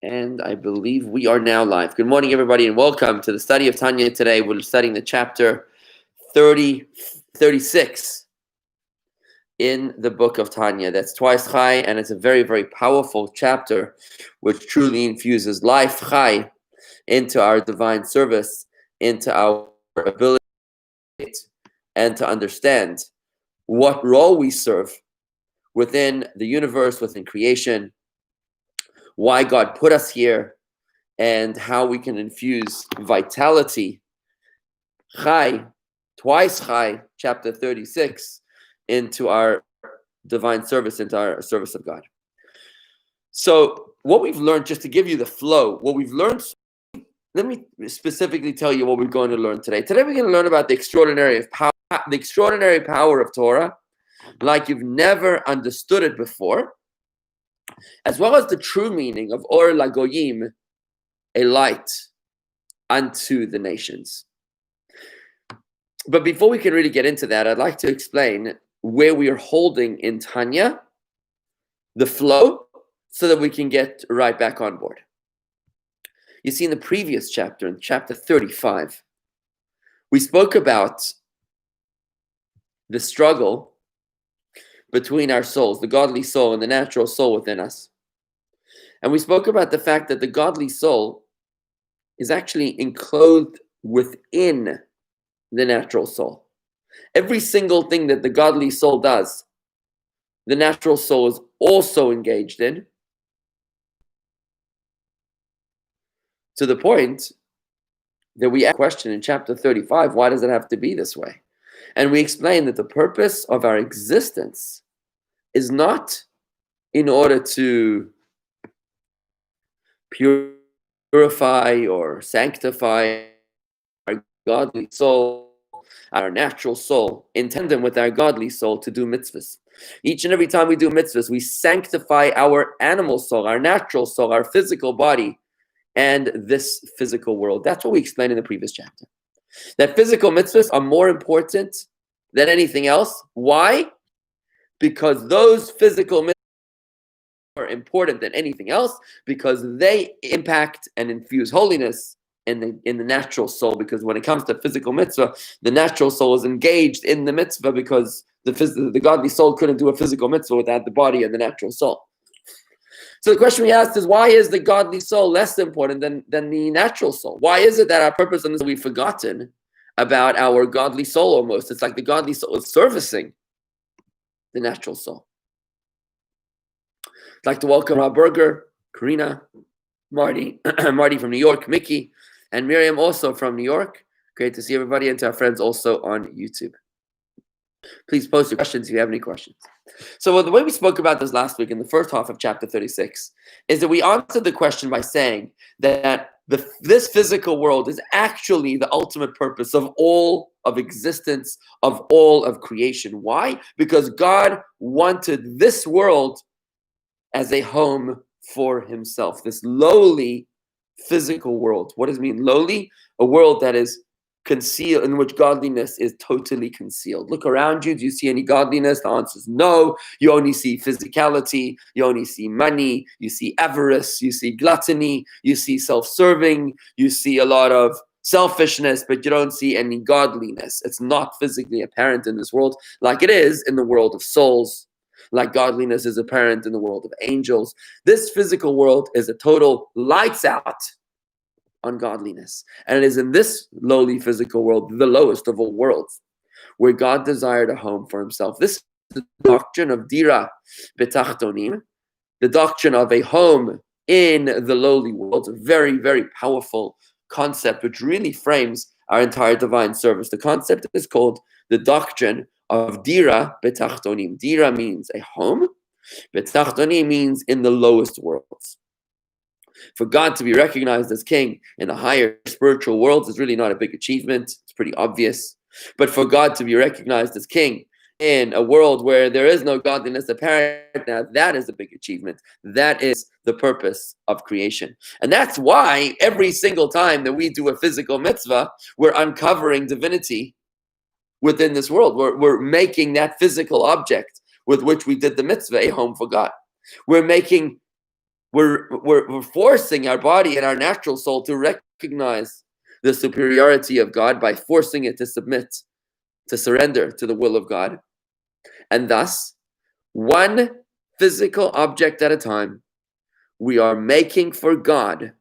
And I believe we are now live. Good morning, everybody, and welcome to the study of Tanya today. We're studying the chapter 36 in the book of Tanya. That's twice Chai, and it's a very, very powerful chapter which truly infuses life, Chai, into our divine service, into our ability and to understand what role we serve within the universe, within creation, why God put us here, and how we can infuse vitality, Chai, twice Chai, chapter 36, into our divine service, into our service of God. So what we've learned, just to give you the flow, what we've learned, let me specifically tell you what we're going to learn today. Today we're going to learn about the extraordinary power of Torah, like you've never understood it before, as well as the true meaning of Or Lagoyim, a light unto the nations. But before we can really get into that, I'd like to explain where we are holding in Tanya, the flow, so that we can get right back on board. You see, in the previous chapter, in chapter 35, we spoke about the struggle between our souls, the godly soul and the natural soul within us. And we spoke about the fact that the godly soul is actually enclosed within the natural soul. Every single thing that the godly soul does, the natural soul is also engaged in, to the point that we asked a question in chapter 35, why does it have to be this way? And we explained that the purpose of our existence is not in order to purify or sanctify our godly soul, our natural soul, in tandem with our godly soul, to do mitzvahs. Each and every time we do mitzvahs, we sanctify our animal soul, our natural soul, our physical body, and this physical world. That's what we explained in the previous chapter. That physical mitzvahs are more important than anything else. Why? Because those physical mitzvahs are important than anything else, because they impact and infuse holiness in the natural soul. Because when it comes to physical mitzvah, the natural soul is engaged in the mitzvah, because the godly soul couldn't do a physical mitzvah without the body and the natural soul. So the question we asked is, why is the godly soul less important than the natural soul? Why is it that our purpose in this, we've forgotten about our godly soul almost? It's like the godly soul is servicing the natural soul. I'd like to welcome Rob Berger, Karina, Marty, Marty from New York, Mickey, and Miriam also from New York. Great to see everybody, and to our friends also on YouTube. Please post your questions if you have any questions. So the way we spoke about this last week in the first half of chapter 36 is that we answered the question by saying that this physical world is actually the ultimate purpose of all of existence, of all of creation. Why? Because God wanted this world as a home for himself, this lowly physical world. What does it mean, lowly? A world that is concealed, in which godliness is totally concealed. Look around you. Do you see any godliness? The answer is no. You only see physicality. You only see money. You see avarice. You see gluttony. You see self-serving. You see a lot of selfishness, but you don't see any godliness. It's not physically apparent in this world like it is in the world of souls, like godliness is apparent in the world of angels. This physical world is a total lights out on godliness. And it is in this lowly physical world, the lowest of all worlds, where God desired a home for himself. This is the doctrine of Dira Betachtonim, the doctrine of a home in the lowly world. A very, very powerful concept, which really frames our entire divine service. The concept is called the doctrine of Dira Betachtonim. Dira means a home. Betachtonim means in the lowest worlds. For God to be recognized as king in the higher spiritual worlds is really not a big achievement. It's pretty obvious. But for God to be recognized as king in a world where there is no godliness apparent, now that is a big achievement. That is the purpose of creation. And that's why every single time that we do a physical mitzvah, we're uncovering divinity within this world. We're making that physical object with which we did the mitzvah a home for God. We're we're forcing our body and our natural soul to recognize the superiority of God by forcing it to submit, to surrender to the will of God. And thus, one physical object at a time, we are making for God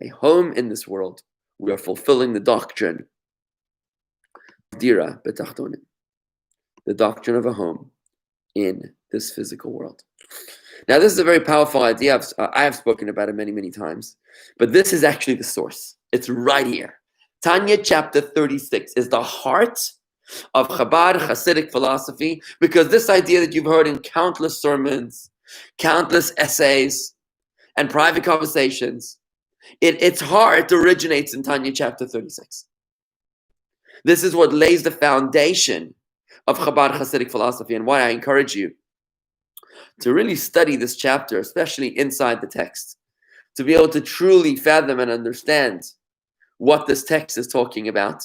a home in this world. We are fulfilling the doctrine, Dira betachtonim, the doctrine of a home in this physical world. Now, this is a very powerful idea. I have spoken about it many, many times, but this is actually the source. It's right here. Tanya chapter 36 is the heart of Khabar Hasidic philosophy, because this idea that you've heard in countless sermons, countless essays, and private conversations, its heart originates in Tanya chapter 36. This is what lays the foundation of Chabad Hasidic philosophy, and why I encourage you to really study this chapter, especially inside the text, to be able to truly fathom and understand what this text is talking about,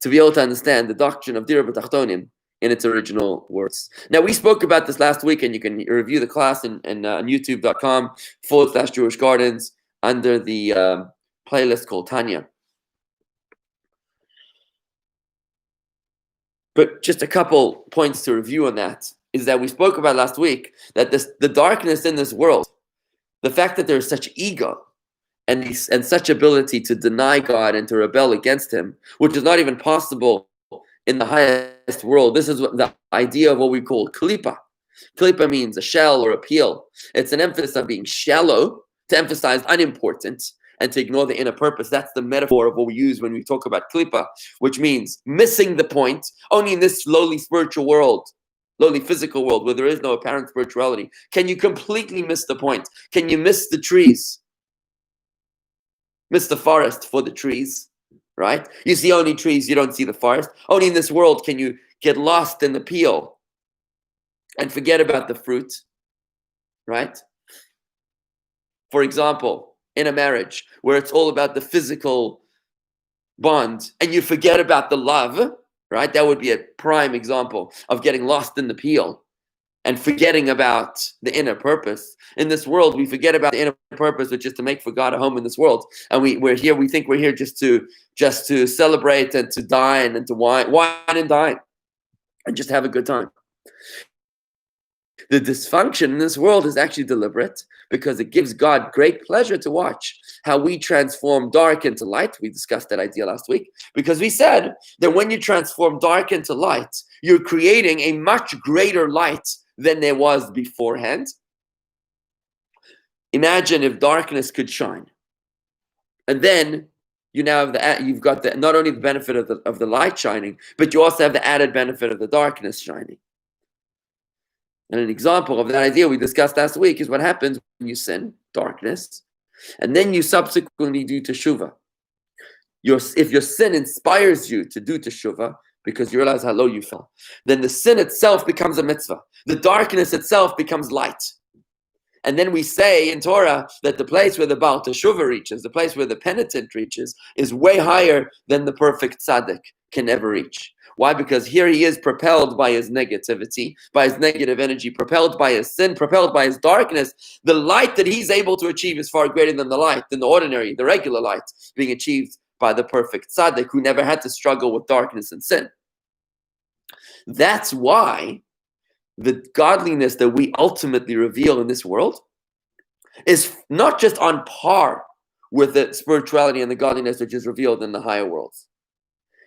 to be able to understand the doctrine of Dira B'Tachtonim in its original words. Now, we spoke about this last week, and you can review the class on youtube.com/Jewish Gardens under the playlist called Tanya. But just a couple points to review on that is that we spoke about last week that the darkness in this world, the fact that there's such ego and such ability to deny God and to rebel against Him, which is not even possible in the highest world. This is the idea of what we call klipa. Klipa means a shell or a peel. It's an emphasis on being shallow, to emphasize unimportant, and to ignore the inner purpose. That's the metaphor of what we use when we talk about klipa, which means missing the point. Only in this lowly spiritual world, lowly physical world, where there is no apparent spirituality, can you completely miss the point. Can you miss the trees? Miss the forest for the trees, right? You see only trees, you don't see the forest. Only in this world can you get lost in the peel and forget about the fruit, right? For example, in a marriage where it's all about the physical bond and you forget about the love, right? That would be a prime example of getting lost in the peel and forgetting about the inner purpose. In this world, we forget about the inner purpose, which is to make for God a home in this world. And we think we're here just to celebrate and to dine and to wine and dine and just have a good time. The dysfunction in this world is actually deliberate, because it gives God great pleasure to watch how we transform dark into light. We discussed that idea last week, because we said that when you transform dark into light, you're creating a much greater light than there was beforehand. Imagine if darkness could shine, and then you've got not only the benefit of the light shining, but you also have the added benefit of the darkness shining. And an example of that idea we discussed last week is what happens when you sin, darkness, and then you subsequently do teshuvah. If your sin inspires you to do teshuvah, because you realize how low you fell, then the sin itself becomes a mitzvah. The darkness itself becomes light. And then we say in Torah that the place where the Baal Teshuvah reaches, the place where the penitent reaches, is way higher than the perfect tzaddik can ever reach. Why? Because here he is propelled by his negativity, by his negative energy, propelled by his sin, propelled by his darkness. The light that he's able to achieve is far greater than the ordinary, the regular light being achieved by the perfect tzaddik who never had to struggle with darkness and sin. That's why the godliness that we ultimately reveal in this world is not just on par with the spirituality and the godliness which is revealed in the higher worlds.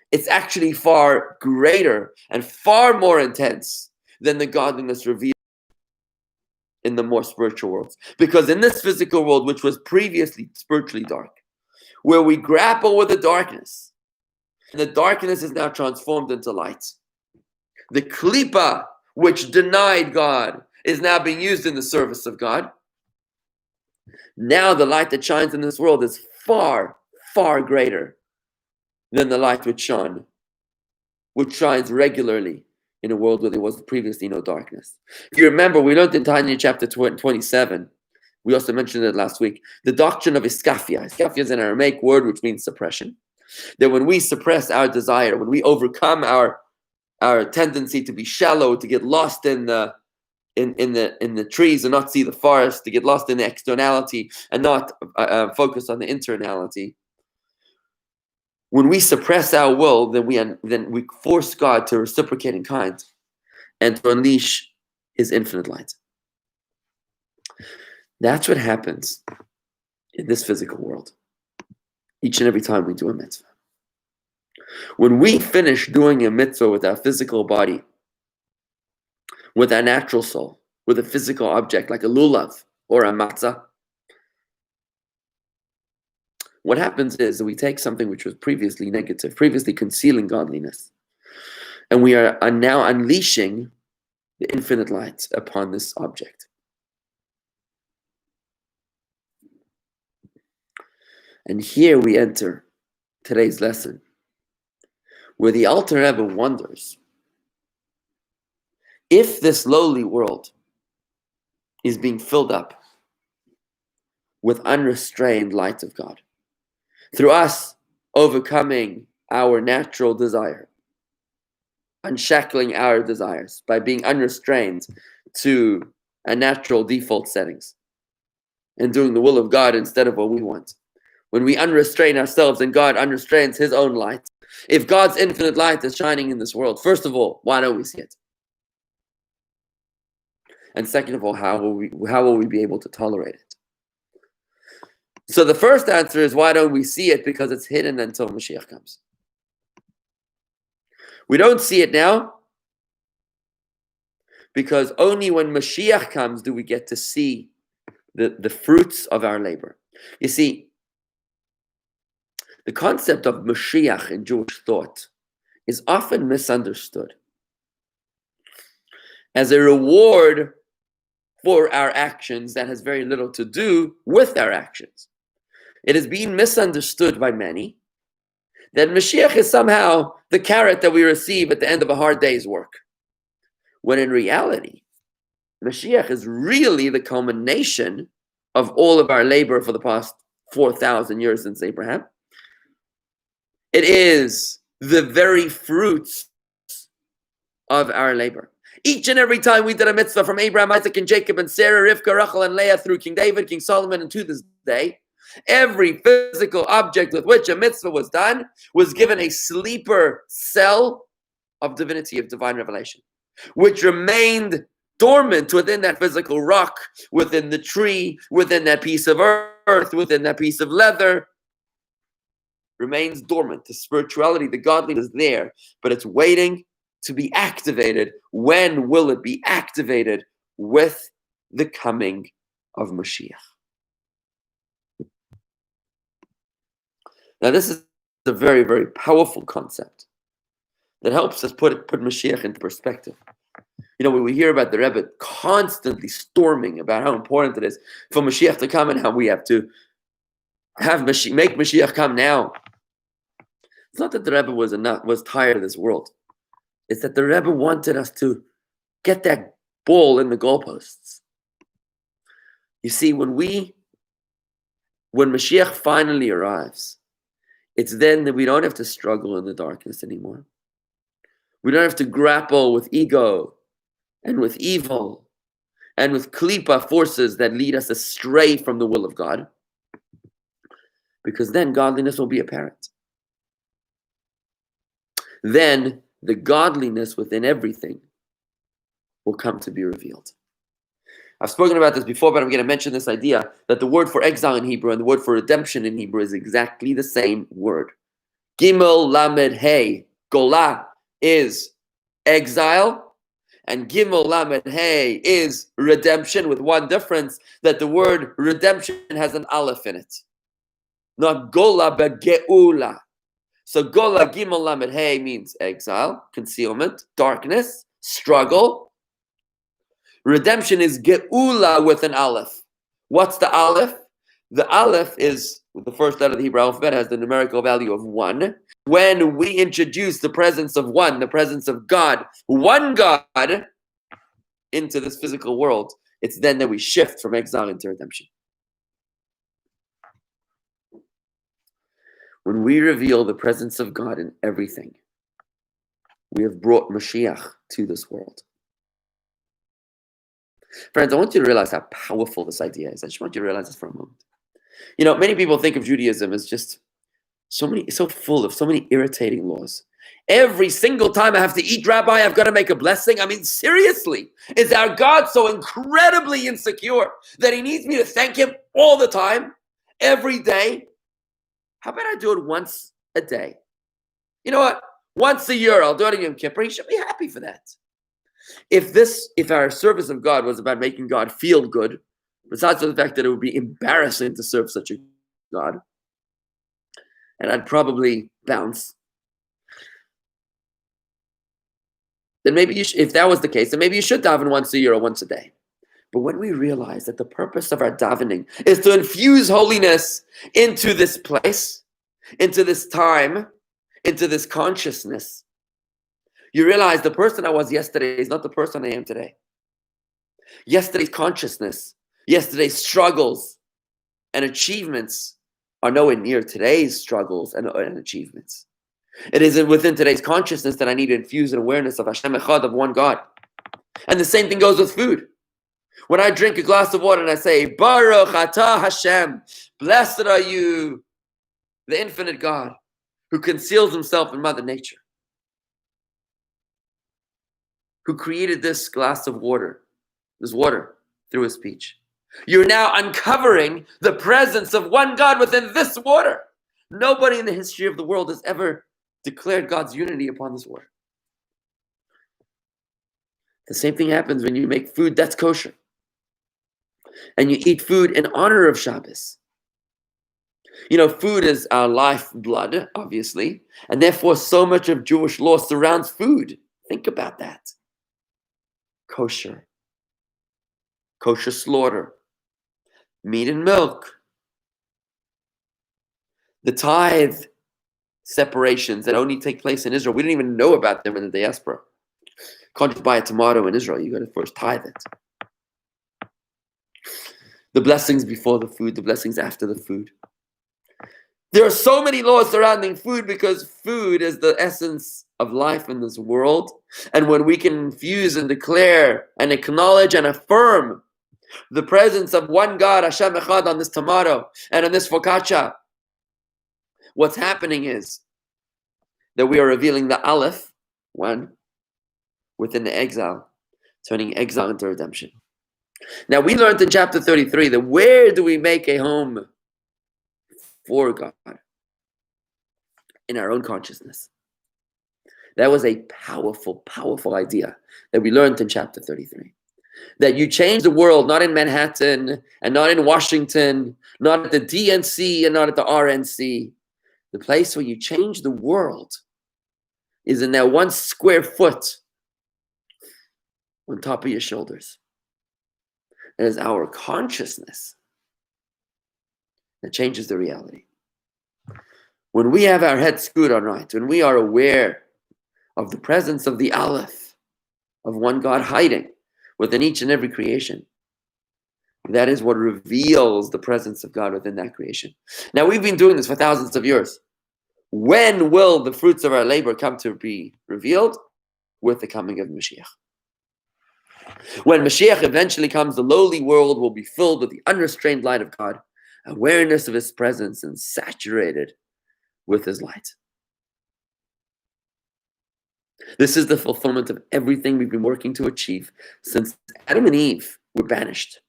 It's actually far greater and far more intense than the godliness revealed in the more spiritual worlds. Because in this physical world, which was previously spiritually dark, where we grapple with the darkness is now transformed into light. The klipa, which denied God, is now being used in the service of God. Now the light that shines in this world is far, far greater than the light which shines regularly in a world where there was previously no darkness. If you remember, we learned in Tanya chapter 27, we also mentioned it last week, the doctrine of Escapia. Escapia is an Aramaic word which means suppression. That when we suppress our desire, when we overcome our tendency to be shallow, to get lost in the in the trees and not see the forest, to get lost in the externality and not focus on the internality. When we suppress our will, then we force God to reciprocate in kind and to unleash His infinite light. That's what happens in this physical world each and every time we do a mitzvah. When we finish doing a mitzvah with our physical body, with our natural soul, with a physical object like a lulav or a matzah, what happens is that we take something which was previously negative, previously concealing godliness, and we are now unleashing the infinite light upon this object. And here we enter today's lesson, where the Alter Rebbe wonders if this lowly world is being filled up with unrestrained light of God, through us overcoming our natural desire, unshackling our desires by being unrestrained to a natural default settings and doing the will of God instead of what we want. When we unrestrain ourselves and God unrestrains His own light, if God's infinite light is shining in this world, first of all, why don't we see it? And second of all, how will we be able to tolerate it? So the first answer is, why don't we see it? Because it's hidden until Mashiach comes. We don't see it now because only when Mashiach comes do we get to see the fruits of our labor. You see, the concept of Mashiach in Jewish thought is often misunderstood as a reward for our actions that has very little to do with our actions. It is being misunderstood by many that Mashiach is somehow the carrot that we receive at the end of a hard day's work, when in reality, Mashiach is really the culmination of all of our labor for the past 4,000 years since Abraham. It is the very fruits of our labor. Each and every time we did a mitzvah, from Abraham, Isaac, and Jacob, and Sarah, Rivka, Rachel, and Leah, through King David, King Solomon, and to this day, every physical object with which a mitzvah was done was given a sleeper cell of divinity, of divine revelation, which remained dormant within that physical rock, within the tree, within that piece of earth, within that piece of leather. Remains dormant. The spirituality, the godliness is there, but it's waiting to be activated. When will it be activated? With the coming of Moshiach. Now, this is a very, very powerful concept that helps us put Mashiach into perspective. You know, when we hear about the Rebbe constantly storming about how important it is for Mashiach to come and how we have to make Mashiach come now. It's not that the Rebbe was tired of this world. It's that the Rebbe wanted us to get that ball in the goalposts. You see, when Mashiach finally arrives, it's then that we don't have to struggle in the darkness anymore. We don't have to grapple with ego and with evil and with klipa forces that lead us astray from the will of God, because then godliness will be apparent. Then the godliness within everything will come to be revealed. I've spoken about this before, but I'm going to mention this idea that the word for exile in Hebrew and the word for redemption in Hebrew is exactly the same word. Gimel Lamed Hey. Golah is exile, and Gimel Lamed Hey is redemption, with one difference, that the word redemption has an aleph in it. Not Golah, but Geula. So Golah Gimel Lamed Hey means exile, concealment, darkness, struggle. Redemption is Geula with an aleph. What's the aleph? The aleph is the first letter of the Hebrew alphabet, has the numerical value of 1. When we introduce the presence of one, the presence of God, one God, into this physical world, it's then that we shift from exile into redemption. When we reveal the presence of God in everything, we have brought Mashiach to this world. Friends, I want you to realize how powerful this idea is. I just want you to realize this for a moment. Many people think of Judaism as just so full of so many irritating laws. Every single time I have to eat, Rabbi, I've got to make a blessing. I mean, seriously, is our God so incredibly insecure that he needs me to thank him all the time, every day? How about I do it once a day? You know what? Once a year, I'll do it in Yom Kippur. He should be happy for that. If our service of God was about making God feel good, besides the fact that it would be embarrassing to serve such a God, and I'd probably bounce, then maybe if that was the case, then maybe you should daven once a year or once a day. But when we realize that the purpose of our davening is to infuse holiness into this place, into this time, into this consciousness, you realize the person I was yesterday is not the person I am today. Yesterday's consciousness, yesterday's struggles and achievements are nowhere near today's struggles and achievements. It is within today's consciousness that I need to infuse an awareness of Hashem Echad, of one God. And the same thing goes with food. When I drink a glass of water and I say, Baruch Atah Hashem, blessed are you, the infinite God, who conceals himself in Mother Nature, who created this glass of water, this water, through his speech. You're now uncovering the presence of one God within this water. Nobody in the history of the world has ever declared God's unity upon this water. The same thing happens when you make food that's kosher. And you eat food in honor of Shabbos. Food is our lifeblood, obviously. And therefore, so much of Jewish law surrounds food. Think about that. Kosher slaughter, meat and milk, the tithe separations that only take place in Israel. We didn't even know about them in the diaspora. You can't just buy a tomato in Israel. You got to first tithe it. The blessings before the food, the blessings after the food. There are so many laws surrounding food because food is the essence of life in this world. And when we can infuse and declare and acknowledge and affirm the presence of one God, Hashem Echad, on this tomato and on this focaccia, what's happening is that we are revealing the Aleph, one, within the exile, turning exile into redemption. Now, we learned in chapter 33 that where do we make a home for God? In our own consciousness. That was a powerful, powerful idea that we learned in chapter 33. That you change the world, not in Manhattan, and not in Washington, not at the DNC, and not at the RNC. The place where you change the world is in that 1 square foot on top of your shoulders. It is our consciousness that changes the reality. When we have our head screwed on right, when we are aware of the presence of the Aleph, of one God hiding within each and every creation, that is what reveals the presence of God within that creation. Now, we've been doing this for thousands of years. When will the fruits of our labor come to be revealed? With the coming of Moshiach. When Mashiach eventually comes, the lowly world will be filled with the unrestrained light of God, awareness of his presence, and saturated with his light. This is the fulfillment of everything we've been working to achieve since Adam and Eve were banished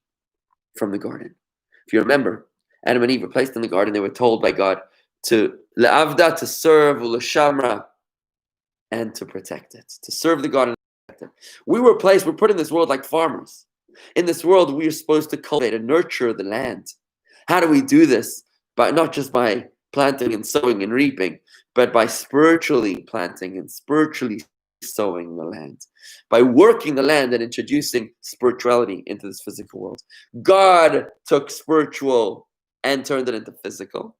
from the garden. If you remember, Adam and Eve were placed in the garden. They were told by God to le'avda, to serve, u'leshamra, and to protect it, to serve the garden. We're put in this world like farmers. In this world, we are supposed to cultivate and nurture the land. How do we do this? Not just by planting and sowing and reaping, but by spiritually planting and spiritually sowing the land. By working the land and introducing spirituality into this physical world. God took spiritual and turned it into physical.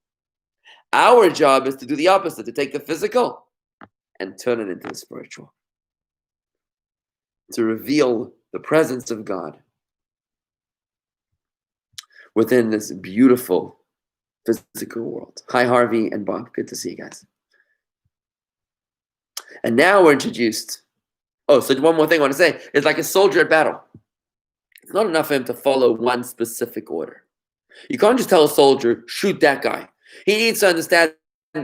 Our job is to do the opposite, to take the physical and turn it into the spiritual. To reveal the presence of God within this beautiful physical world. Hi, Harvey and Bob. Good to see you guys. And now we're introduced. Oh, so one more thing I want to say. It's like a soldier at battle. It's not enough for him to follow one specific order. You can't just tell a soldier, shoot that guy. He needs to understand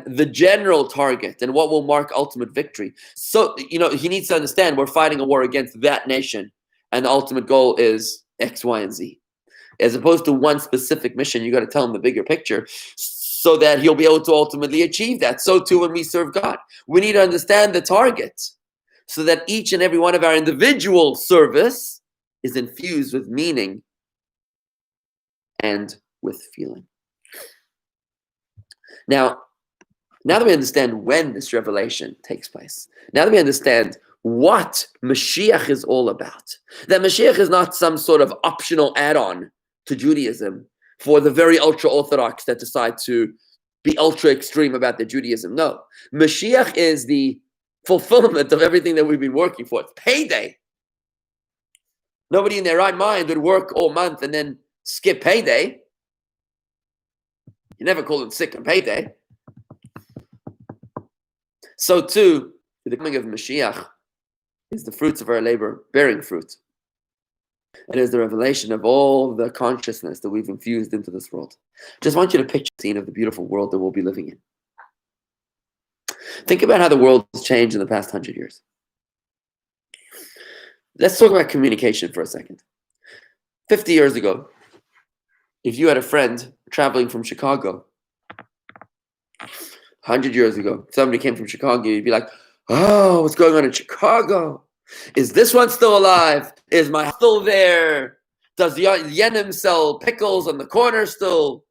the general target and what will mark ultimate victory. So, he needs to understand we're fighting a war against that nation, and the ultimate goal is X, Y, and Z. As opposed to one specific mission, you got to tell him the bigger picture so that he'll be able to ultimately achieve that. So too when we serve God. We need to understand the target so that each and every one of our individual service is infused with meaning and with feeling. Now that we understand when this revelation takes place, now that we understand what Mashiach is all about, that Mashiach is not some sort of optional add-on to Judaism for the very ultra-Orthodox that decide to be ultra-extreme about their Judaism. No, Mashiach is the fulfillment of everything that we've been working for. It's payday. Nobody in their right mind would work all month and then skip payday. You never call them sick on payday. So too, the coming of Moshiach is the fruits of our labor bearing fruit. It is the revelation of all the consciousness that we've infused into this world. Just want you to picture the scene of the beautiful world that we'll be living in. Think about how the world has changed in the past 100 years. Let's talk about communication for a second. 50 years ago, if you had a friend traveling from Chicago, 100 years ago, somebody came from Chicago, you'd be like, oh, what's going on in Chicago? Is this one still alive? Is my house still there? Does Yenim sell pickles on the corner still?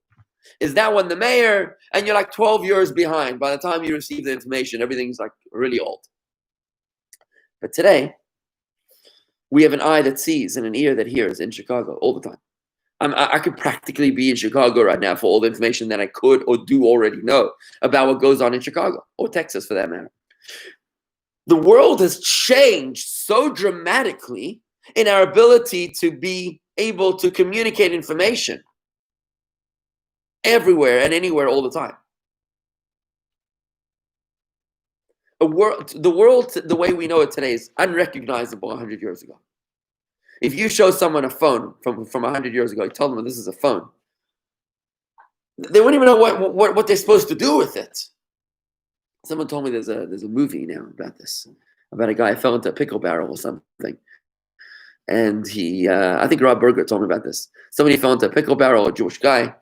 Is that one the mayor? And you're like 12 years behind. By the time you receive the information, everything's like really old. But today, we have an eye that sees and an ear that hears in Chicago all the time. I could practically be in Chicago right now for all the information that I could or do already know about what goes on in Chicago, or Texas for that matter. The world has changed so dramatically in our ability to be able to communicate information everywhere and anywhere all the time. The world, the way we know it today, is unrecognizable 100 years ago. If you show someone a phone from 100 years ago, you tell them this is a phone, they wouldn't even know what they're supposed to do with it. Someone told me there's a movie now about this, about a guy who fell into a pickle barrel or something. And I think Rob Berger told me about this. Somebody fell into a pickle barrel, a Jewish guy.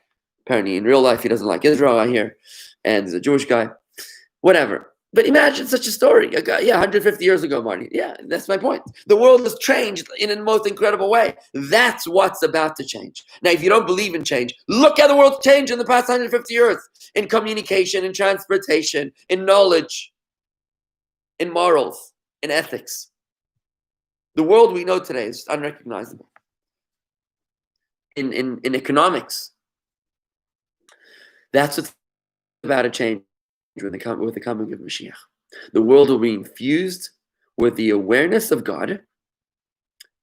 Apparently in real life, he doesn't like Israel, I hear. And he's a Jewish guy. Whatever. But imagine such a story. A guy, 150 years ago, Marty. Yeah, that's my point. The world has changed in the most incredible way. That's what's about to change. Now, if you don't believe in change, look how the world's changed in the past 150 years. In communication, in transportation, in knowledge, in morals, in ethics. The world we know today is unrecognizable. In economics. That's what's about to change with the coming of Moshiach. The world will be infused with the awareness of God.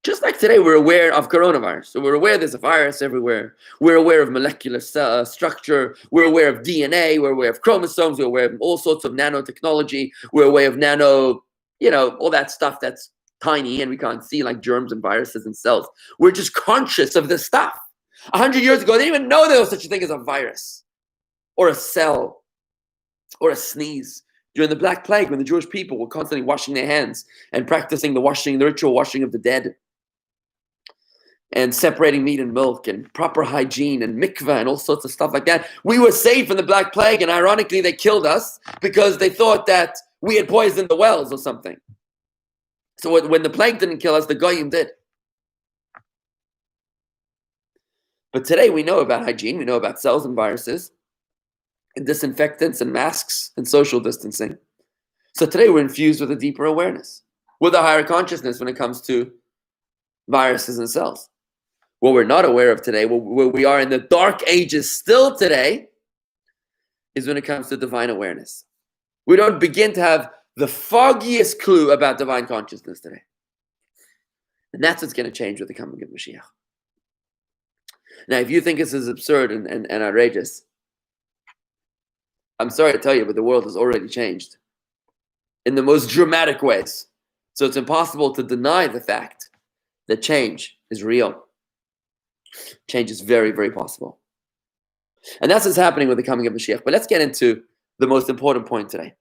Just like today, we're aware of coronavirus. So we're aware there's a virus everywhere. We're aware of molecular structure. We're aware of DNA. We're aware of chromosomes. We're aware of all sorts of nanotechnology. We're aware of nano, all that stuff that's tiny and we can't see, like germs and viruses and cells. We're just conscious of this stuff. 100 years ago, they didn't even know there was such a thing as a virus or a cell or a sneeze. During the Black Plague, when the Jewish people were constantly washing their hands and practicing the ritual washing of the dead and separating meat and milk and proper hygiene and mikveh and all sorts of stuff like that, we were safe from the Black Plague, and ironically they killed us because they thought that we had poisoned the wells or something. So when the plague didn't kill us, the Goyim did. But today we know about hygiene, we know about cells and viruses, and disinfectants and masks and social distancing. So today we're infused with a deeper awareness, with a higher consciousness when it comes to viruses and cells. What we're not aware of today, where we are in the dark ages still today, is when it comes to divine awareness. We don't begin to have the foggiest clue about divine consciousness today. And that's what's going to change with the coming of Moshiach. Now, if you think this is absurd and outrageous, I'm sorry to tell you, but the world has already changed in the most dramatic ways. So it's impossible to deny the fact that change is real Change is very, very possible. And that's what's happening with the coming of Moshiach. But let's get into the most important point today.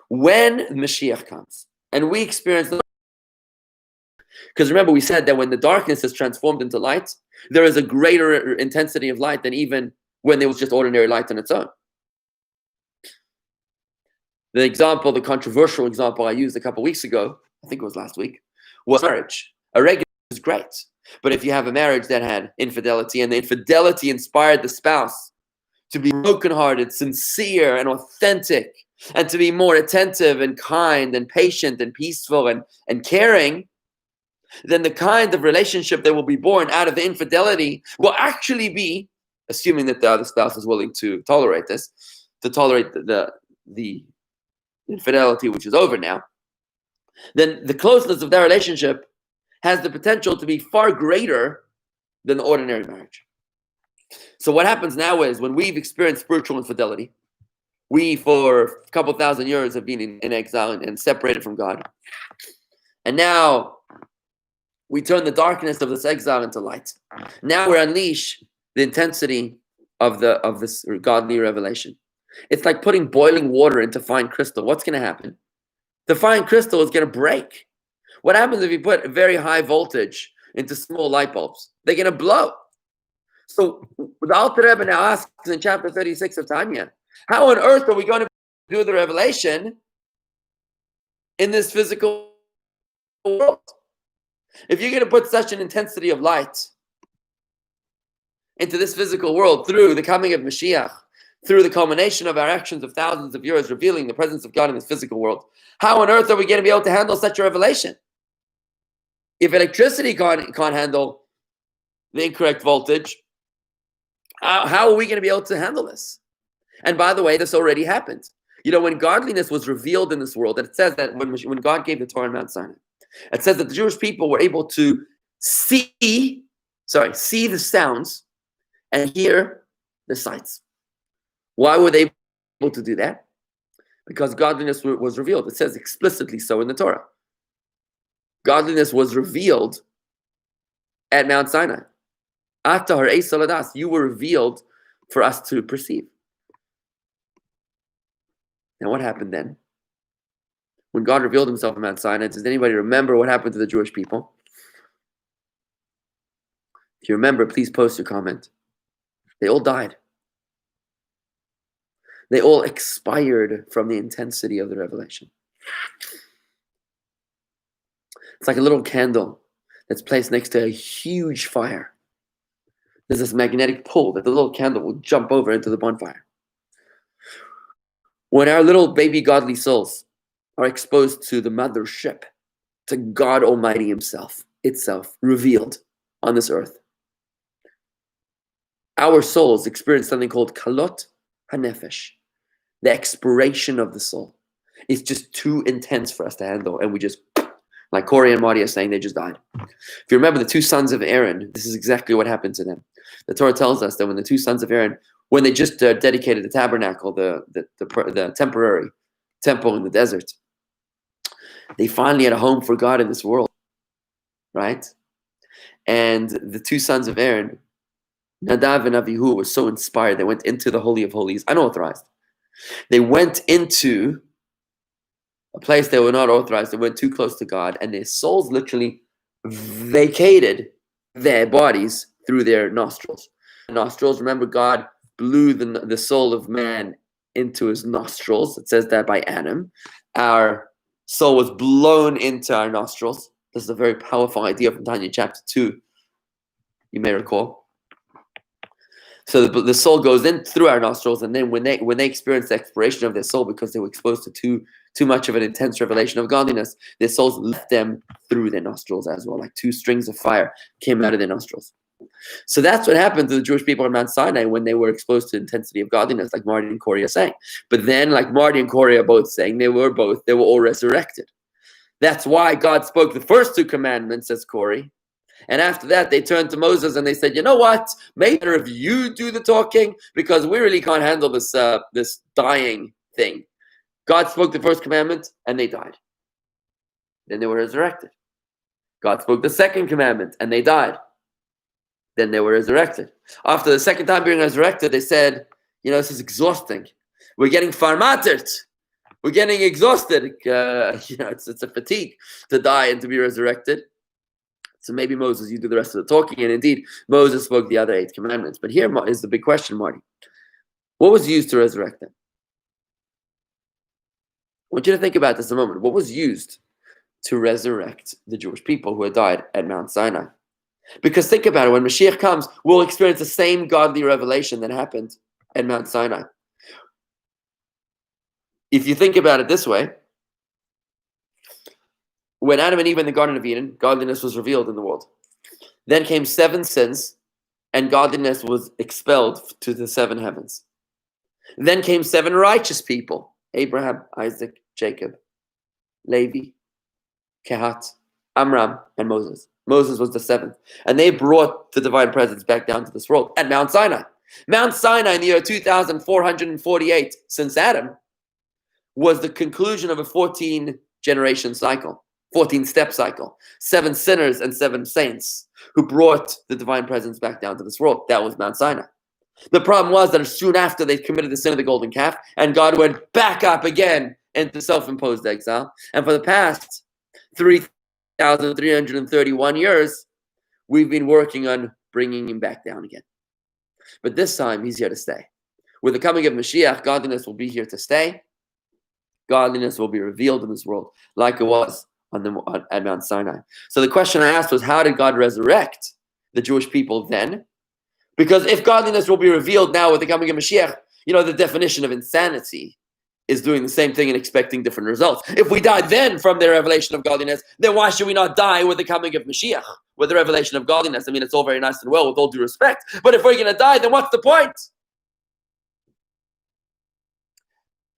When Moshiach comes, and we experience, because remember we said that when the darkness is transformed into light, there is a greater intensity of light than even when there was just ordinary light on its own. The controversial example I used a couple of weeks ago, I think it was last week, was marriage. A regular is great. But if you have a marriage that had infidelity, and the infidelity inspired the spouse to be brokenhearted, sincere, and authentic, and to be more attentive and kind and patient and peaceful and caring, then the kind of relationship that will be born out of the infidelity will actually be, assuming that the other spouse is willing to tolerate this, to tolerate the infidelity, which is over now, then the closeness of their relationship has the potential to be far greater than the ordinary marriage. So what happens now is, when we've experienced spiritual infidelity, we for a couple thousand years have been in exile and separated from God. And now we turn the darkness of this exile into light. Now we unleash the intensity of this godly revelation. It's like putting boiling water into fine crystal. What's going to happen? The fine crystal is going to break. What happens if you put very high voltage into small light bulbs? They're going to blow. So the Alter Rebbe now asks in chapter 36 of Tanya, how on earth are we going to do the revelation in this physical world? If you're going to put such an intensity of light into this physical world through the coming of Moshiach, through the culmination of our actions of thousands of years revealing the presence of God in this physical world, how on earth are we going to be able to handle such a revelation? If electricity can't handle the incorrect voltage, how are we going to be able to handle this? And by the way, this already happened. You know, when godliness was revealed in this world, and it says that when God gave the Torah on Mount Sinai, it says that the Jewish people were able to see the sounds and hear the sights. Why were they able to do that? Because godliness was revealed. It says explicitly so in the Torah. Godliness was revealed at Mount Sinai. You were revealed for us to perceive. Now what happened then? When God revealed himself on Mount Sinai, does anybody remember what happened to the Jewish people? If you remember, please post your comment. They all died. They all expired from the intensity of the revelation. It's like a little candle that's placed next to a huge fire. There's this magnetic pull that the little candle will jump over into the bonfire. When our little baby godly souls are exposed to the mothership, to God Almighty itself, revealed on this earth, our souls experience something called kalot hanefesh, the expiration of the soul. It's just too intense for us to handle, and we just, like Corey and Marty are saying, they just died. If you remember the two sons of Aaron, this is exactly what happened to them. The Torah tells us that when the two sons of Aaron, when they just dedicated the tabernacle, the temporary temple in the desert, they finally had a home for God in this world, right? And the two sons of Aaron, Nadav and Avihu, were so inspired. They went into the Holy of Holies, unauthorized. They went into a place they were not authorized. They went too close to God, and their souls literally vacated their bodies through their nostrils. Nostrils, remember, God blew the soul of man into his nostrils. It says that by Adam. Our soul was blown into our nostrils. This is a very powerful idea from Tanya chapter 2, you may recall. So the soul goes in through our nostrils, and then when they experience the expiration of their soul because they were exposed to too much of an intense revelation of godliness, their souls left them through their nostrils as well, like two strings of fire came out of their nostrils. So that's what happened to the Jewish people on Mount Sinai when they were exposed to intensity of godliness, like Marty and Corey are saying. But then, like Marty and Corey are both saying, they were all resurrected. That's why God spoke the first two commandments, says Corey. And after that, they turned to Moses and they said, you know what? Maybe better if you do the talking, because we really can't handle this dying thing. God spoke the first commandment and they died. Then they were resurrected. God spoke the second commandment and they died. Then they were resurrected. After the second time being resurrected, they said, this is exhausting. We're getting farmatert. We're getting exhausted. It's a fatigue to die and to be resurrected. So maybe Moses, you do the rest of the talking. And indeed, Moses spoke the other 8 commandments. But here is the big question, Marty. What was used to resurrect them? I want you to think about this a moment. What was used to resurrect the Jewish people who had died at Mount Sinai? Because think about it, when Mashiach comes, we'll experience the same godly revelation that happened at Mount Sinai. If you think about it this way, when Adam and Eve in the Garden of Eden, godliness was revealed in the world. Then came 7 sins, and godliness was expelled to the 7 heavens. Then came 7 righteous people, Abraham, Isaac, Jacob, Levi, Kehat, Amram, and Moses. Moses was the 7th. And they brought the divine presence back down to this world at Mount Sinai. Mount Sinai in the year 2448 since Adam was the conclusion of a 14-generation cycle, 14-step cycle. 7 sinners and 7 saints who brought the divine presence back down to this world. That was Mount Sinai. The problem was that soon after they committed the sin of the golden calf, and God went back up again into self-imposed exile. And for the past 3,331 years, we've been working on bringing him back down again. But this time, he's here to stay. With the coming of Moshiach, godliness will be here to stay. Godliness will be revealed in this world like it was at Mount Sinai. So the question I asked was, how did God resurrect the Jewish people then? Because if godliness will be revealed now with the coming of Mashiach, the definition of insanity is doing the same thing and expecting different results. If we died then from the revelation of godliness, then why should we not die with the coming of Mashiach, with the revelation of godliness? I mean, it's all very nice and well, with all due respect. But if we're going to die, then what's the point?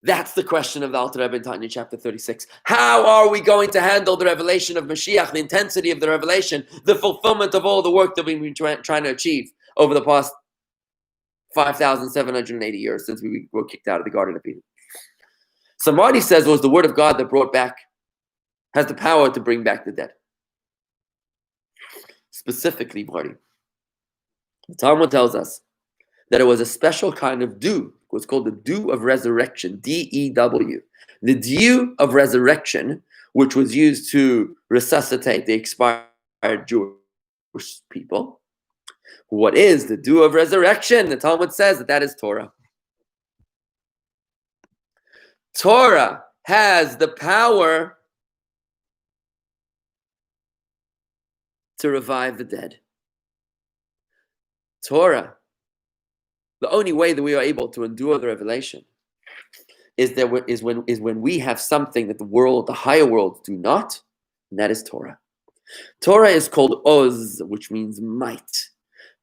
That's the question of the Alter Rebbe in Tanya chapter 36. How are we going to handle the revelation of Mashiach, the intensity of the revelation, the fulfillment of all the work that we've been trying to achieve over the past 5,780 years since we were kicked out of the Garden of Eden? So Marty says it was the word of God that has the power to bring back the dead. Specifically, Marty, the Talmud tells us that it was a special kind of dew. It was called the dew of resurrection, D-E-W. The dew of resurrection, which was used to resuscitate the expired Jewish people. What is the dew of resurrection? The Talmud says that is Torah. Torah has the power to revive the dead. Torah, the only way that we are able to endure the revelation is when we have something that the higher worlds do not, and that is Torah. Torah is called Oz, which means might.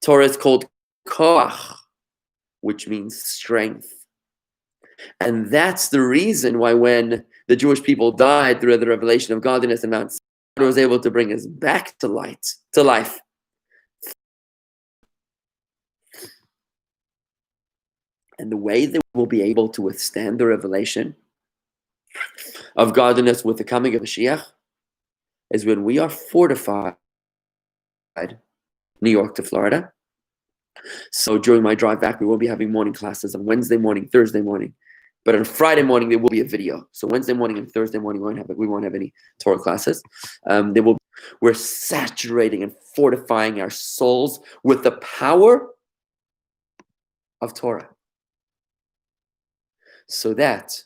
Torah is called Koach, which means strength. And that's the reason why when the Jewish people died through the revelation of godliness and Mount Sinai, God was able to bring us back to life. And the way that we'll be able to withstand the revelation of godliness with the coming of Mashiach is when we are fortified New York to Florida. So during my drive back, we will be having morning classes on Wednesday morning, Thursday morning. But on Friday morning, there will be a video. So Wednesday morning and Thursday morning, we won't have any Torah classes. We're saturating and fortifying our souls with the power of Torah, so that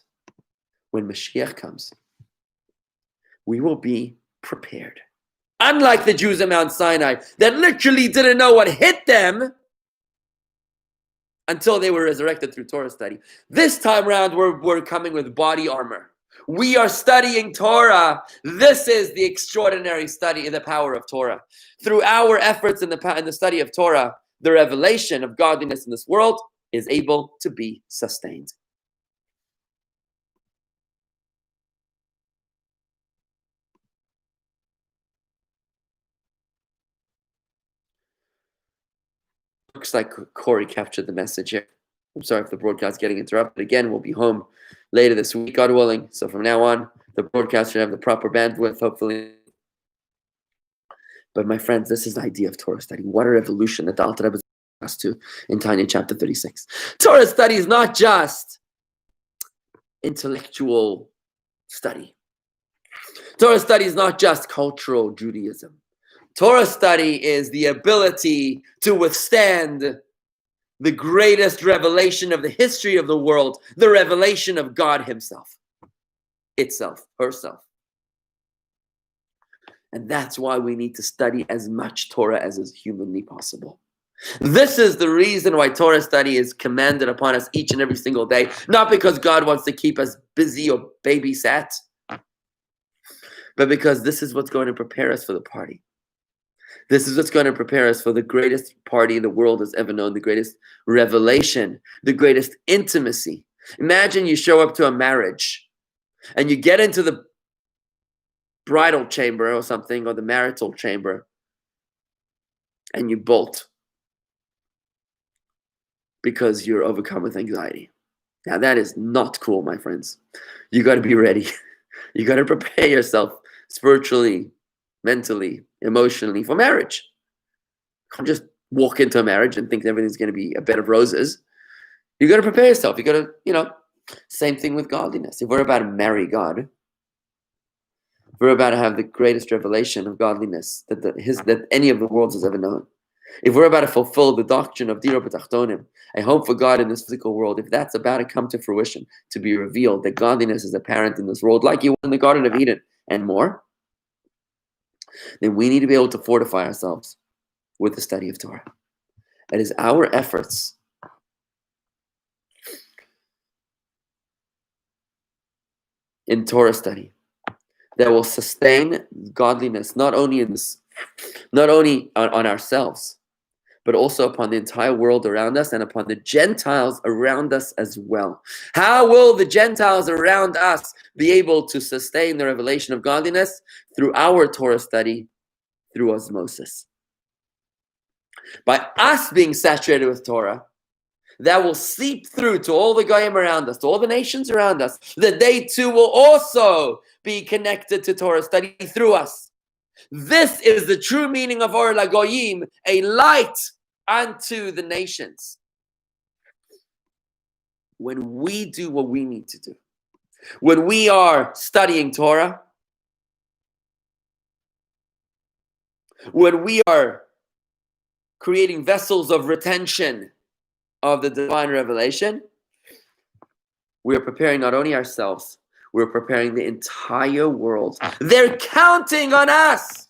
when Mashiach comes, we will be prepared. Unlike the Jews at Mount Sinai that literally didn't know what hit them until they were resurrected through Torah study. This time around, we're coming with body armor. We are studying Torah. This is the extraordinary study in the power of Torah. Through our efforts in the study of Torah, the revelation of godliness in this world is able to be sustained. Looks like Corey captured the message here. I'm sorry if the broadcast is getting interrupted. Again, we'll be home later this week, God willing. So from now on, the broadcast should have the proper bandwidth, hopefully. But my friends, this is the idea of Torah study. What a revolution that the Alter Rebbe us to in Tanya chapter 36. Torah study is not just intellectual study. Torah study is not just cultural Judaism. Torah study is the ability to withstand the greatest revelation of the history of the world, the revelation of God himself, itself, herself. And that's why we need to study as much Torah as is humanly possible. This is the reason why Torah study is commanded upon us each and every single day, not because God wants to keep us busy or babysat, but because this is what's going to prepare us for the party. This is what's going to prepare us for the greatest party the world has ever known, the greatest revelation, the greatest intimacy. Imagine you show up to a marriage and you get into the bridal chamber or something, or the marital chamber, and you bolt because you're overcome with anxiety. Now that is not cool, my friends. You got to be ready. You got to prepare yourself spiritually, mentally, emotionally for marriage. You can't just walk into a marriage and think everything's going to be a bed of roses. You got to prepare yourself. You got to, same thing with godliness. If we're about to marry God, if we're about to have the greatest revelation of godliness that any of the worlds has ever known, if we're about to fulfill the doctrine of Dira B'Tachtonim, a hope for God in this physical world, if that's about to come to fruition, to be revealed, that godliness is apparent in this world, like you were in the Garden of Eden and more, then we need to be able to fortify ourselves with the study of Torah. It is our efforts in Torah study that will sustain godliness not only on ourselves, but also upon the entire world around us and upon the Gentiles around us as well. How will the Gentiles around us be able to sustain the revelation of godliness? Through our Torah study, through osmosis. By us being saturated with Torah, that will seep through to all the Goyim around us, to all the nations around us, that they too will also be connected to Torah study through us. This is the true meaning of Or LaGoyim, a light unto the nations. When we do what we need to do, when we are studying Torah, when we are creating vessels of retention of the divine revelation, we are preparing not only ourselves, we're preparing the entire world. They're counting on us.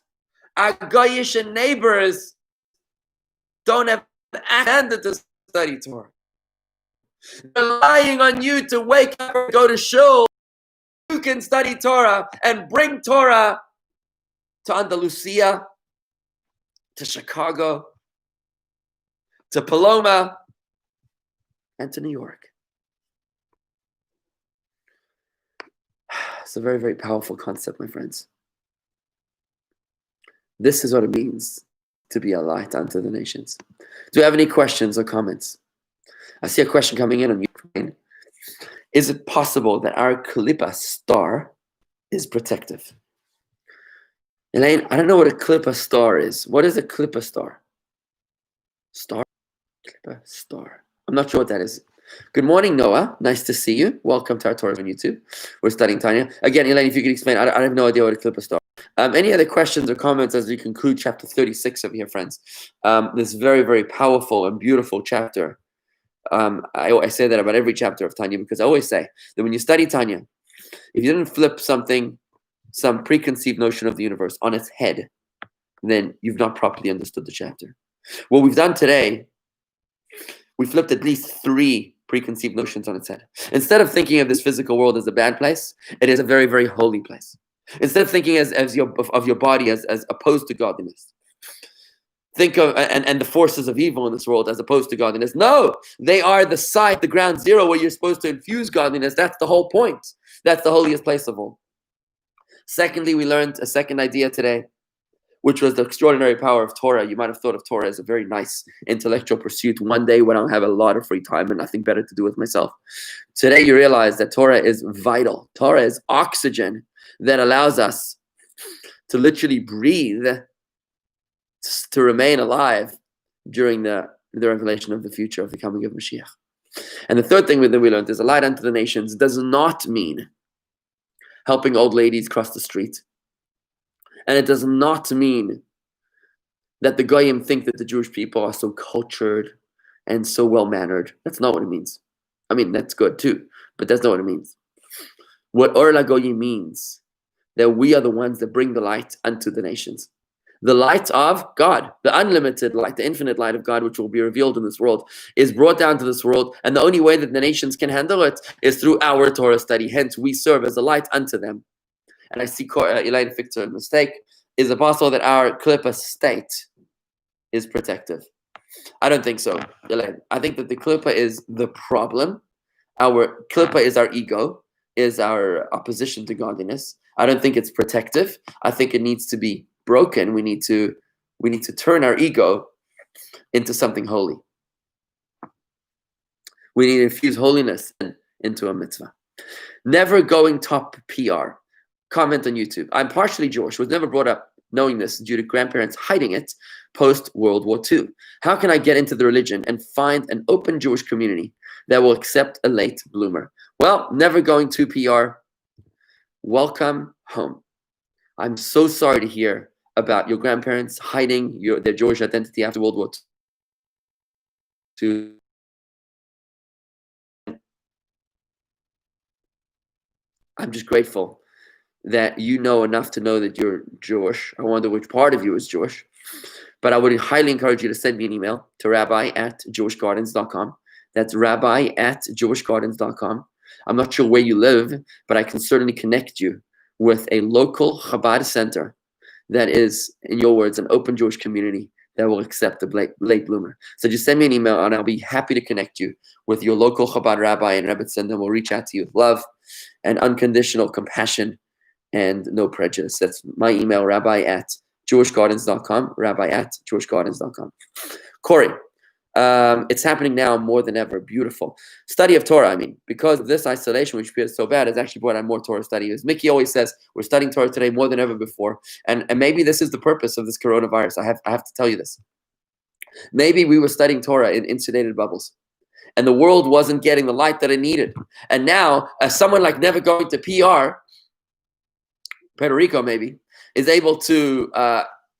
Our Goyish and neighbors don't have access to study Torah. They're relying on you to wake up and go to shul. You can study Torah and bring Torah to Andalusia, to Chicago, to Paloma, and to New York. It's a very, very powerful concept, my friends. This is what it means to be a light unto the nations. Do you have any questions or comments? I see a question coming in on Ukraine. Is it possible that our Klippa star is protective? Elaine, I don't know what a Klippa star is. What is a Klippa star? Star? Klippa star. I'm not sure what that is. Good morning, Noah. Nice to see you. Welcome to our Torah on YouTube. We're studying Tanya. Again, Elaine, if you could explain, I have no idea what a Klippa star is. Any other questions or comments as we conclude chapter 36 over here, friends? This very, very powerful and beautiful chapter. I say that about every chapter of Tanya because I always say that when you study Tanya, if you didn't flip some preconceived notion of the universe on its head, then you've not properly understood the chapter. What we've done today, we flipped at least 3 preconceived notions on its head. Instead of thinking of this physical world as a bad place, it is a very, very holy place. Instead of thinking of your body as opposed to godliness, think of and the forces of evil in this world as opposed to godliness. No, they are the site, the ground zero where you're supposed to infuse godliness. That's the whole point. That's the holiest place of all. Secondly, we learned a second idea today, which was the extraordinary power of Torah. You might have thought of Torah as a very nice intellectual pursuit one day when I'll have a lot of free time and nothing better to do with myself. Today you realize that Torah is vital. Torah is oxygen that allows us to literally breathe to remain alive during the revelation of the future of the coming of Moshiach. And the third thing that we learned is a light unto the nations does not mean helping old ladies cross the street. And it does not mean that the Goyim think that the Jewish people are so cultured and so well-mannered. That's not what it means. I mean, that's good too, but that's not what it means. What Or LaGoyim means, that we are the ones that bring the light unto the nations. The light of God, the unlimited light, the infinite light of God, which will be revealed in this world, is brought down to this world. And the only way that the nations can handle it is through our Torah study. Hence, we serve as a light unto them. And I see Elaine Victor mistake is a possible that our Klippa state is protective. I don't think so, Elaine. I think that the Klippa is the problem. Our Klippa is our ego, is our opposition to godliness. I don't think it's protective. I think it needs to be broken. We need to turn our ego into something holy. We need to infuse holiness into a mitzvah. Never going top PR. Comment on YouTube. I'm partially Jewish. Was never brought up knowing this due to grandparents hiding it post World War II. How can I get into the religion and find an open Jewish community that will accept a late bloomer? Well, never going to PR. Welcome home. I'm so sorry to hear about your grandparents hiding their Jewish identity after World War II. I'm just grateful that you know enough to know that you're Jewish. I wonder which part of you is Jewish. But I would highly encourage you to send me an email to rabbi@jewishgardens.com. That's rabbi@jewishgardens.com. I'm not sure where you live, but I can certainly connect you with a local Chabad center that is, in your words, an open Jewish community that will accept a late bloomer. So just send me an email and I'll be happy to connect you with your local Chabad rabbi and Rebbetzin, and we'll reach out to you with love and unconditional compassion and no prejudice. That's my email, rabbi@jewishgardens.com, rabbi@jewishgardens.com. Corey, it's happening now more than ever. Beautiful. Study of Torah, because of this isolation, which appears so bad, has actually brought on more Torah study. As Mickey always says, we're studying Torah today more than ever before. And maybe this is the purpose of this coronavirus. I have to tell you this. Maybe we were studying Torah in insulated bubbles, and the world wasn't getting the light that it needed. And now, as someone like never going to PR, Puerto Rico maybe, is able to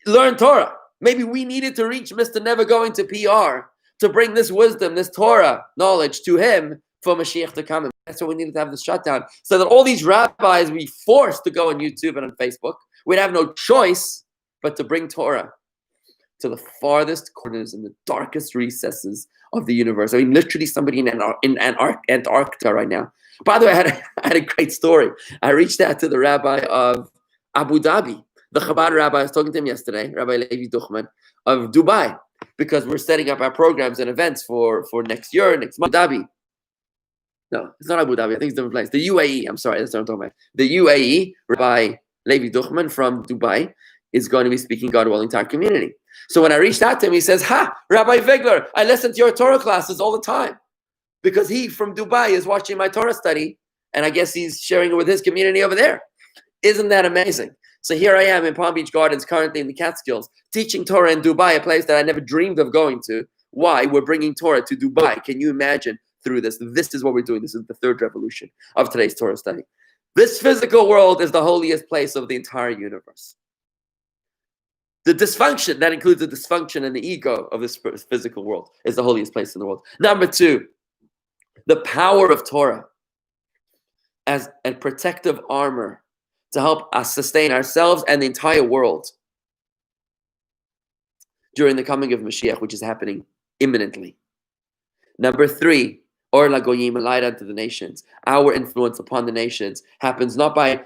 learn Torah. Maybe we needed to reach Mr. Never Going to PR to bring this wisdom, this Torah knowledge to him for Mashiach to come. And that's why we needed to have this shutdown, so that all these rabbis be forced to go on YouTube and on Facebook. We'd have no choice but to bring Torah to the farthest corners and the darkest recesses of the universe. Literally somebody in Antarctica right now. By the way, I had a great story. I reached out to the rabbi of Abu Dhabi, the Khabar rabbi. I was talking to him yesterday, Rabbi Levi Duchman of Dubai, because we're setting up our programs and events for next year, next month. Abu Dhabi. No, it's not Abu Dhabi. I think it's a different place. The UAE. I'm sorry, that's what I'm talking about. The UAE, Rabbi Levi Duchman from Dubai, is going to be speaking God willing to our community. So when I reached out to him, he says, Rabbi Vigler, I listen to your Torah classes all the time. Because he from Dubai is watching my Torah study, and I guess he's sharing it with his community over there. Isn't that amazing? So here I am in Palm Beach Gardens, currently in the Catskills, teaching Torah in Dubai, a place that I never dreamed of going to. Why? We're bringing Torah to Dubai. Can you imagine through this? This is what we're doing. This is the third revolution of today's Torah study. This physical world is the holiest place of the entire universe. The dysfunction, that includes the dysfunction and the ego of this physical world, is the holiest place in the world. Number two, the power of Torah as a protective armor to help us sustain ourselves and the entire world during the coming of Moshiach, which is happening imminently. Number three, Or LaGoyim, a light unto the nations. Our influence upon the nations happens not by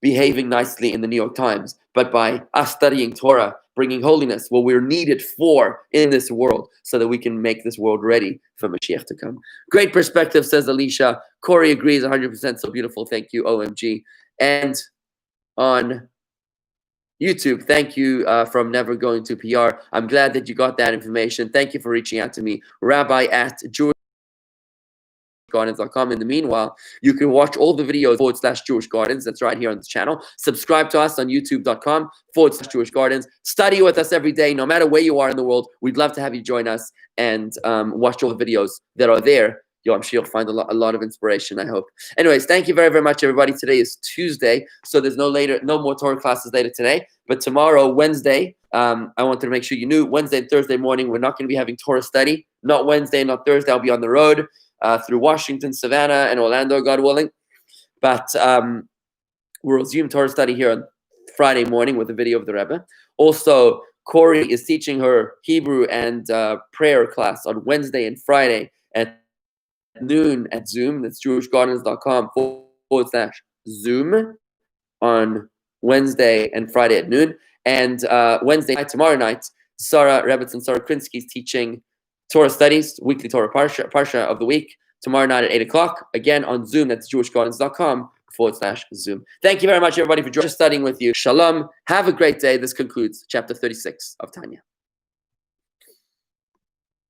behaving nicely in the New York Times, but by us studying Torah, bringing holiness, what we're needed for in this world, so that we can make this world ready for Mashiach to come. Great perspective, says Alicia. Corey agrees 100%. So beautiful. Thank you, OMG. And on YouTube, thank you from Never Going to PR. I'm glad that you got that information. Thank you for reaching out to me. Rabbi@Jewish JewishGardens.com. In the meanwhile, you can watch all the videos /Jewish Gardens. That's right here on this channel. Subscribe to us on YouTube.com /Jewish Gardens. Study with us every day, no matter where you are in the world. We'd love to have you join us and watch all the videos that are there. I'm sure you'll find a lot of inspiration, I hope. Anyways, thank you very, very much, everybody. Today is Tuesday, so there's no more Torah classes later today. But tomorrow, Wednesday, I wanted to make sure you knew, Wednesday and Thursday morning, we're not going to be having Torah study. Not Wednesday, not Thursday. I'll be on the road through Washington, Savannah, and Orlando, God willing. But we'll resume Torah study here on Friday morning with a video of the Rebbe. Also, Corey is teaching her Hebrew and prayer class on Wednesday and Friday at noon at Zoom. That's JewishGardens.com /Zoom on Wednesday and Friday at noon. And Wednesday night, tomorrow night, Sarah Rebitz and Sarah Krinsky is teaching Torah studies, weekly Torah Parsha of the week, tomorrow night at 8 o'clock, again on Zoom. That's JewishGardens.com /Zoom. Thank you very much, everybody, for studying with you. Shalom. Have a great day. This concludes chapter 36 of Tanya.